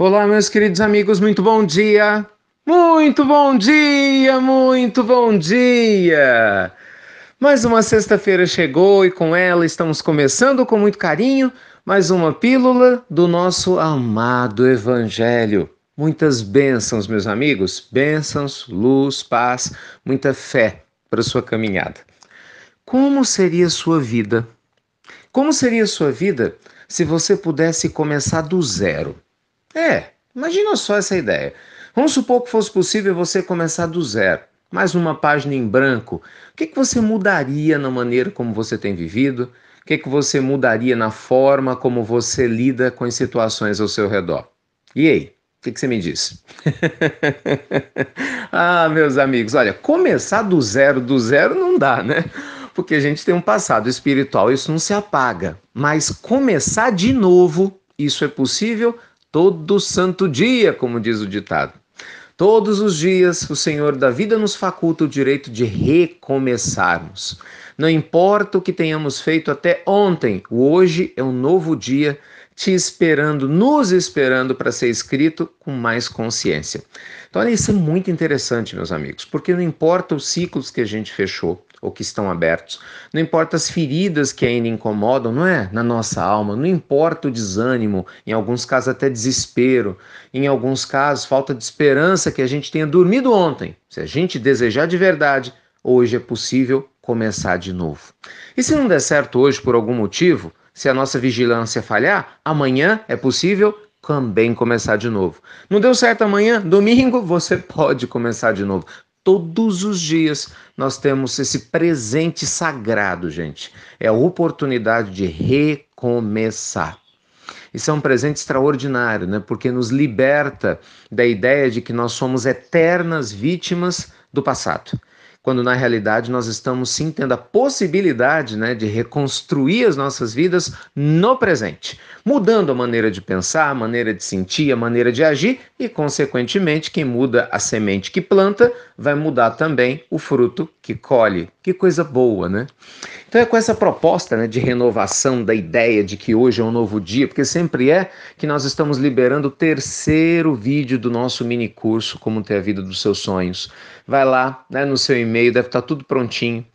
Olá, meus queridos amigos, muito bom dia! Muito bom dia, muito bom dia! Mais uma sexta-feira chegou e com ela estamos começando com muito carinho mais uma pílula do nosso amado Evangelho. Muitas bênçãos, meus amigos, bênçãos, luz, paz, muita fé para a sua caminhada. Como seria a sua vida? Como seria a sua vida se você pudesse começar do zero? Imagina só essa ideia. Vamos supor que fosse possível você começar do zero, mais uma página em branco. O que você mudaria na maneira como você tem vivido? O que você mudaria na forma como você lida com as situações ao seu redor? E aí, o que você me diz? Meus amigos, olha, começar do zero não dá, né? Porque a gente tem um passado espiritual, isso não se apaga. Mas começar de novo, isso é possível todo santo dia, como diz o ditado. Todos os dias, o Senhor da vida nos faculta o direito de recomeçarmos. Não importa o que tenhamos feito até ontem, hoje é um novo dia te esperando, nos esperando para ser escrito com mais consciência. Então, olha, isso é muito interessante, meus amigos, porque não importa os ciclos que a gente fechou ou que estão abertos, não importa as feridas que ainda incomodam, não é? Na nossa alma, não importa o desânimo, em alguns casos até desespero, em alguns casos falta de esperança que a gente tenha dormido ontem. Se a gente desejar de verdade, hoje é possível começar de novo. E se não der certo hoje por algum motivo, se a nossa vigilância falhar, amanhã é possível também começar de novo. Não deu certo amanhã? Domingo você pode começar de novo. Todos os dias nós temos esse presente sagrado, gente. É a oportunidade de recomeçar. Isso é um presente extraordinário, né? Porque nos liberta da ideia de que nós somos eternas vítimas do passado, quando na realidade nós estamos sim tendo a possibilidade, né, de reconstruir as nossas vidas no presente, mudando a maneira de pensar, a maneira de sentir, a maneira de agir e, consequentemente, quem muda a semente que planta vai mudar também o fruto que colhe. Que coisa boa, né? Então é com essa proposta, né, de renovação da ideia de que hoje é um novo dia, porque sempre é, que nós estamos liberando o terceiro vídeo do nosso mini curso Como Ter a Vida dos Seus Sonhos. Vai lá, né, no seu e-mail, deve estar tudo prontinho.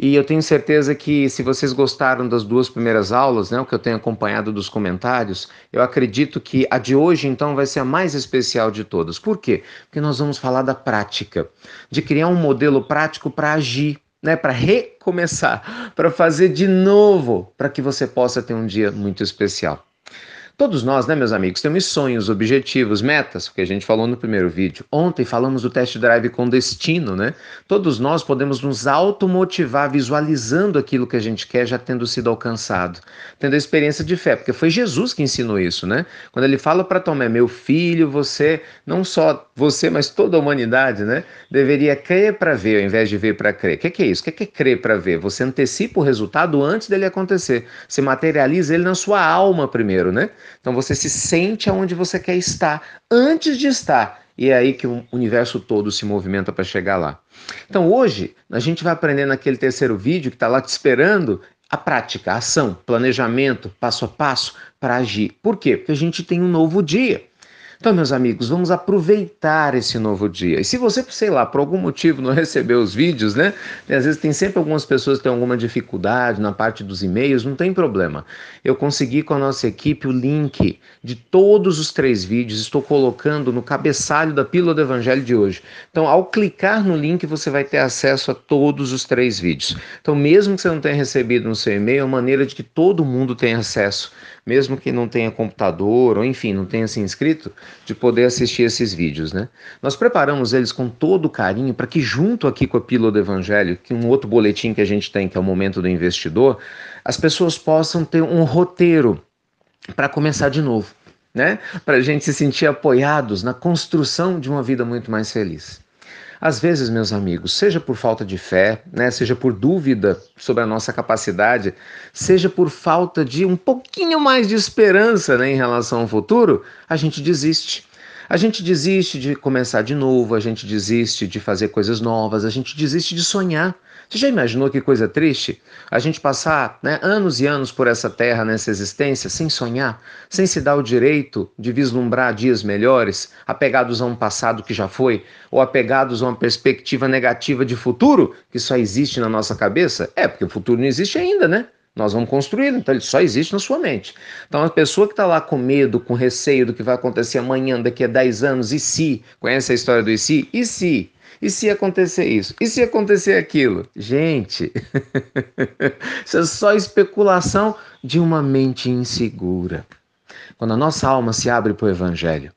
E eu tenho certeza que se vocês gostaram das duas primeiras aulas, né, o que eu tenho acompanhado dos comentários, eu acredito que a de hoje então vai ser a mais especial de todas. Por quê? Porque nós vamos falar da prática, de criar um modelo prático para agir, né, para recomeçar, para fazer de novo, para que você possa ter um dia muito especial. Todos nós, né, meus amigos, temos sonhos, objetivos, metas, que a gente falou no primeiro vídeo. Ontem falamos do test drive com destino, né? Todos nós podemos nos automotivar visualizando aquilo que a gente quer já tendo sido alcançado, tendo a experiência de fé, porque foi Jesus que ensinou isso, né? Quando ele fala para Tomé, meu filho, você, não só você, mas toda a humanidade, né, deveria crer para ver ao invés de ver para crer. O que é isso? O que é crer para ver? Você antecipa o resultado antes dele acontecer. Você materializa ele na sua alma primeiro, né? Então você se sente aonde você quer estar antes de estar. E é aí que o universo todo se movimenta para chegar lá. Então hoje a gente vai aprender naquele terceiro vídeo que está lá te esperando a prática, a ação, planejamento, passo a passo para agir. Por quê? Porque a gente tem um novo dia. Então, meus amigos, vamos aproveitar esse novo dia. E se você, sei lá, por algum motivo não recebeu os vídeos, né? E às vezes tem sempre algumas pessoas que têm alguma dificuldade na parte dos e-mails, não tem problema. Eu consegui com a nossa equipe o link de todos os 3 vídeos, estou colocando no cabeçalho da Pílula do Evangelho de hoje. Então, ao clicar no link, você vai ter acesso a todos os 3 vídeos. Então, mesmo que você não tenha recebido no seu e-mail, é uma maneira de que todo mundo tenha acesso, mesmo que não tenha computador, ou enfim, não tenha se inscrito, de poder assistir esses vídeos, né? Nós preparamos eles com todo carinho para que junto aqui com a Pílula do Evangelho, que um outro boletim que a gente tem, que é o Momento do Investidor, as pessoas possam ter um roteiro para começar de novo, né? Para a gente se sentir apoiados na construção de uma vida muito mais feliz. Às vezes, meus amigos, seja por falta de fé, né, seja por dúvida sobre a nossa capacidade, seja por falta de um pouquinho mais de esperança, né, em relação ao futuro, a gente desiste. A gente desiste de começar de novo, a gente desiste de fazer coisas novas, a gente desiste de sonhar. Você já imaginou que coisa triste? A gente passar, né, anos e anos por essa terra, nessa existência, sem sonhar, sem se dar o direito de vislumbrar dias melhores, apegados a um passado que já foi, ou apegados a uma perspectiva negativa de futuro que só existe na nossa cabeça? É, porque o futuro não existe ainda, né? Nós vamos construí-lo, então ele só existe na sua mente. Então a pessoa que está lá com medo, com receio do que vai acontecer amanhã, daqui a 10 anos, e se? Conhece a história do e se? E se? E se acontecer isso? E se acontecer aquilo? Gente, isso é só especulação de uma mente insegura. Quando a nossa alma se abre para o Evangelho,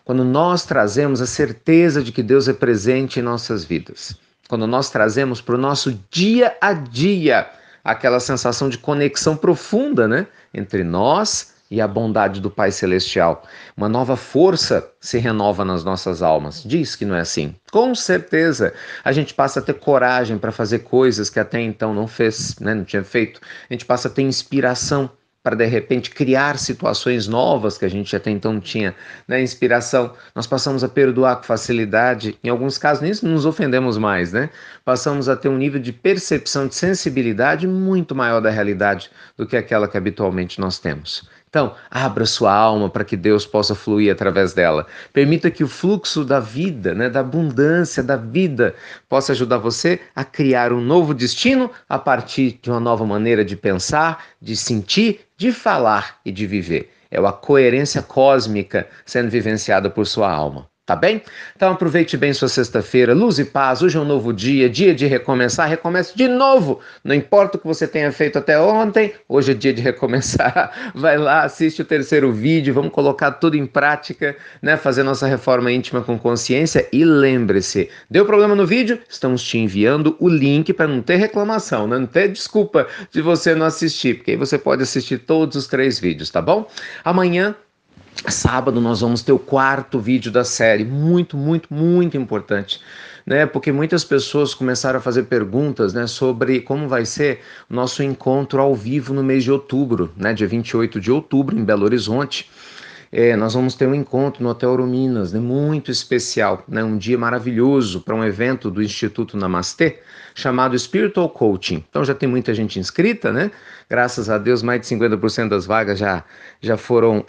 quando nós trazemos a certeza de que Deus é presente em nossas vidas, quando nós trazemos para o nosso dia a dia aquela sensação de conexão profunda, né, entre nós e a bondade do Pai Celestial. Uma nova força se renova nas nossas almas. Diz que não é assim. Com certeza, a gente passa a ter coragem para fazer coisas que até então não fez, né, não tinha feito. A gente passa a ter inspiração para de repente criar situações novas que a gente até então não tinha, né, inspiração. Nós passamos a perdoar com facilidade, em alguns casos nem nos ofendemos mais, né? Passamos a ter um nível de percepção, de sensibilidade muito maior da realidade do que aquela que habitualmente nós temos. Então, abra sua alma para que Deus possa fluir através dela. Permita que o fluxo da vida, né, da abundância da vida, possa ajudar você a criar um novo destino a partir de uma nova maneira de pensar, de sentir, de falar e de viver. É a coerência cósmica sendo vivenciada por sua alma. Tá bem? Então aproveite bem sua sexta-feira, luz e paz, hoje é um novo dia, dia de recomeçar, recomece de novo, não importa o que você tenha feito até ontem, hoje é dia de recomeçar, vai lá, assiste o terceiro vídeo, vamos colocar tudo em prática, né, fazer nossa reforma íntima com consciência e lembre-se, deu problema no vídeo? Estamos te enviando o link para não ter reclamação, né? Não ter desculpa de você não assistir, porque aí você pode assistir todos os 3 vídeos, tá bom? Amanhã, sábado, nós vamos ter o 4º vídeo da série, muito, muito, muito importante, né? Porque muitas pessoas começaram a fazer perguntas, né, sobre como vai ser o nosso encontro ao vivo no mês de outubro, né, dia 28 de outubro, em Belo Horizonte. Nós vamos ter um encontro no Hotel Minas, né, muito especial, né, um dia maravilhoso para um evento do Instituto Namastê, chamado Spiritual Coaching. Então já tem muita gente inscrita, né? Graças a Deus, mais de 50% das vagas já foram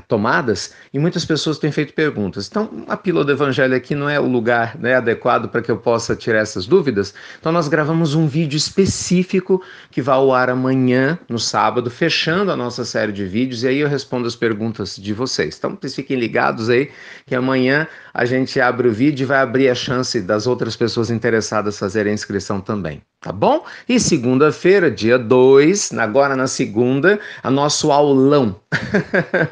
tomadas e muitas pessoas têm feito perguntas. Então, a Pílula do Evangelho aqui não é o lugar, né, adequado para que eu possa tirar essas dúvidas. Então, nós gravamos um vídeo específico que vai ao ar amanhã, no sábado, fechando a nossa série de vídeos e aí eu respondo as perguntas de vocês. Então, vocês fiquem ligados aí que amanhã a gente abre o vídeo e vai abrir a chance das outras pessoas interessadas fazerem a inscrição também, tá bom? E segunda-feira, dia 2, agora na segunda, a nosso aulão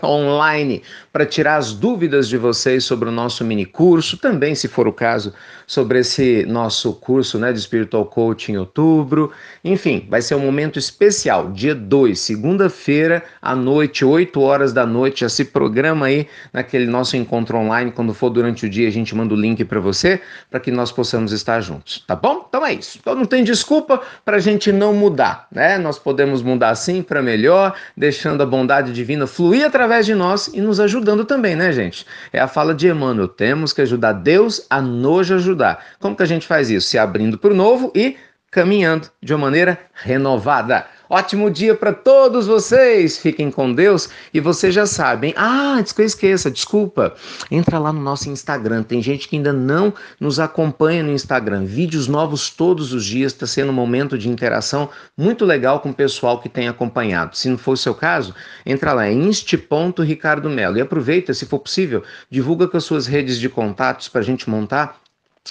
online para tirar as dúvidas de vocês sobre o nosso mini curso, também, se for o caso, sobre esse nosso curso, né, de Spiritual Coaching em outubro. Enfim, vai ser um momento especial, dia 2, segunda-feira, à noite, 8 horas da noite, já se programa aí naquele nosso encontro online, quando for durante o dia a gente manda o link para você, para que nós possamos estar juntos, tá bom? Então é isso, então não tem desculpa para a gente não mudar, né? Nós podemos mudar sim para melhor, deixando a bondade divina fluir através de nós e nos ajudando também, né, gente? É a fala de Emmanuel, temos que ajudar Deus a nos ajudar. Como que a gente faz isso? Se abrindo para o novo e caminhando de uma maneira renovada. Ótimo dia para todos vocês, fiquem com Deus e vocês já sabem, antes que eu esqueça, desculpa, entra lá no nosso Instagram, tem gente que ainda não nos acompanha no Instagram, vídeos novos todos os dias, está sendo um momento de interação muito legal com o pessoal que tem acompanhado. Se não for o seu caso, entra lá, é inst.ricardomelo e aproveita, se for possível, divulga com as suas redes de contatos para a gente montar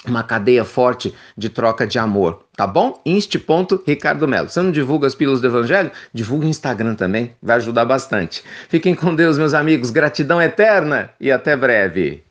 uma cadeia forte de troca de amor, tá bom? inst.ricardomelo. Você não divulga as pílulas do Evangelho? Divulga o Instagram também, vai ajudar bastante. Fiquem com Deus, meus amigos, gratidão eterna e até breve.